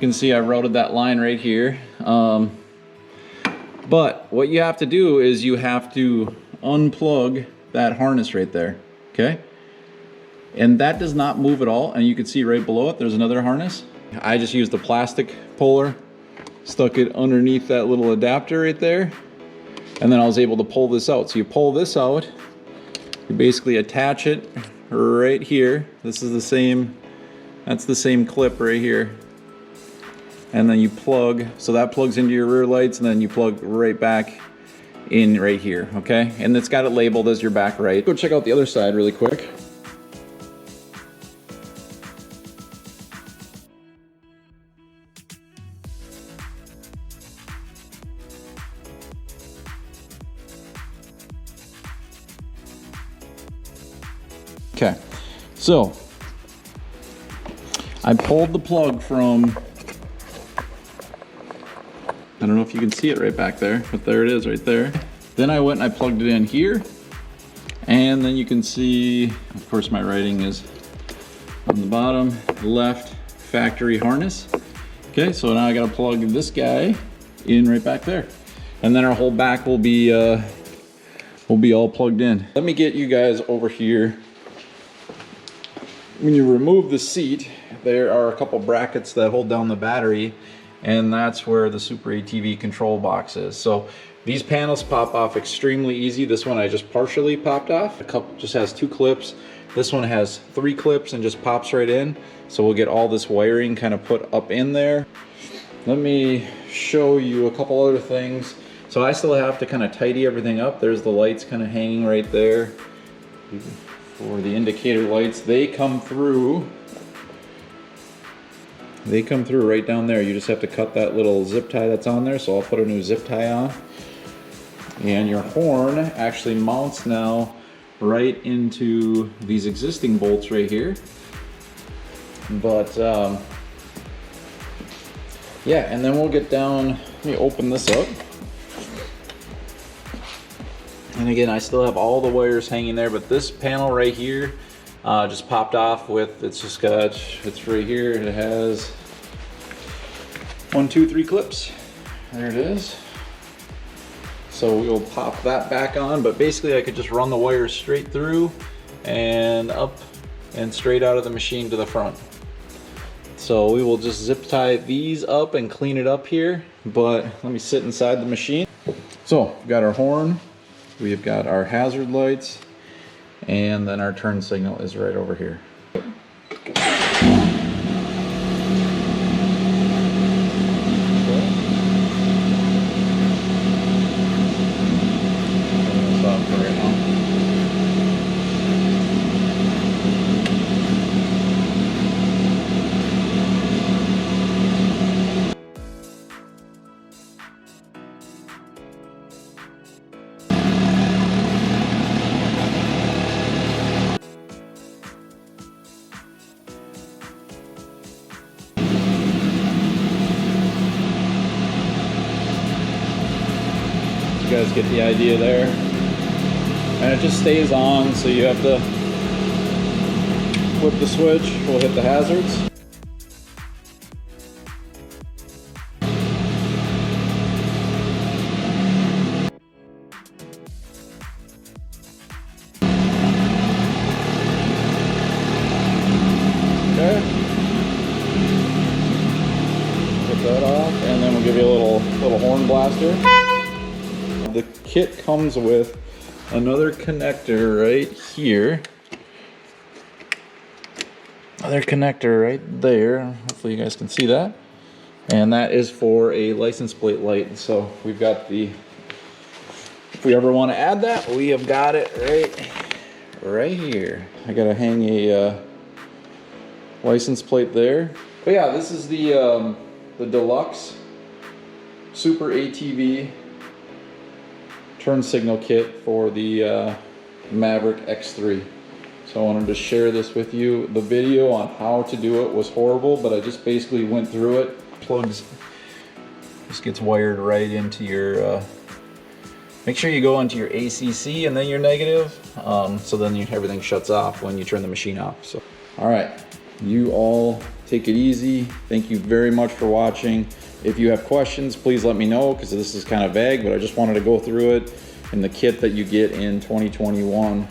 can see I routed that line right here. But what you have to do is you have to unplug that harness right there, okay? And that does not move at all, and you can see right below it there's another harness. I just used the plastic puller, stuck it underneath that little adapter right there, and then I was able to pull this out. So you pull this out, you basically attach it right here. This is the same, that's the same clip right here. And then you plug, so that plugs into your rear lights, and then you plug right back in right here, okay? And it's got it labeled as your back right. Go check out the other side really quick. Okay, so I pulled the plug from, I don't know if you can see it right back there, but there it is right there. Then I went and I plugged it in here, and then you can see, of course my writing is on the bottom left, factory harness. Okay, so now I gotta plug this guy in right back there. And then our whole back will be all plugged in. Let me get you guys over here. When you remove the seat, there are a couple brackets that hold down the battery, and that's where the SuperATV control box is. So these panels pop off extremely easy. This one I just partially popped off. A couple just has 2 clips. This one has 3 clips and just pops right in. So we'll get all this wiring kind of put up in there. Let me show you a couple other things. So I still have to kind of tidy everything up. There's the lights kind of hanging right there. For the indicator lights, they come through right down there. You just have to cut that little zip tie that's on there, so I'll put a new zip tie on. And your horn actually mounts now right into these existing bolts right here. But yeah, and then we'll get down, let me open this up. And again, I still have all the wires hanging there, but this panel right here just popped off with, it's right here, it has 1, 2, 3 clips. There it is. So we'll pop that back on, but basically I could just run the wires straight through and up and straight out of the machine to the front. So we will just zip tie these up and clean it up here, but let me sit inside the machine. So we've got our horn. We've got our hazard lights, and then our turn signal is right over here. You guys get the idea there. And it just stays on, so you have to flip the switch. We'll hit the hazards. Okay. Put that off, and then we'll give you a little horn blaster. The kit comes with another connector right here. Another connector right there. Hopefully you guys can see that. And that is for a license plate light. So we've got the, if we ever want to add that, we have got it right here. I gotta hang a license plate there. But yeah, this is the Deluxe SuperATV turn signal kit for the Maverick X3. So I wanted to share this with you. The video on how to do it was horrible, but I just basically went through it. Plugs, this gets wired right into your, make sure you go into your ACC and then your negative, so then everything shuts off when you turn the machine off. So, all right, You all take it easy. Thank you very much for watching. If you have questions, please let me know, because this is kind of vague, but I just wanted to go through it in the kit that you get in 2021.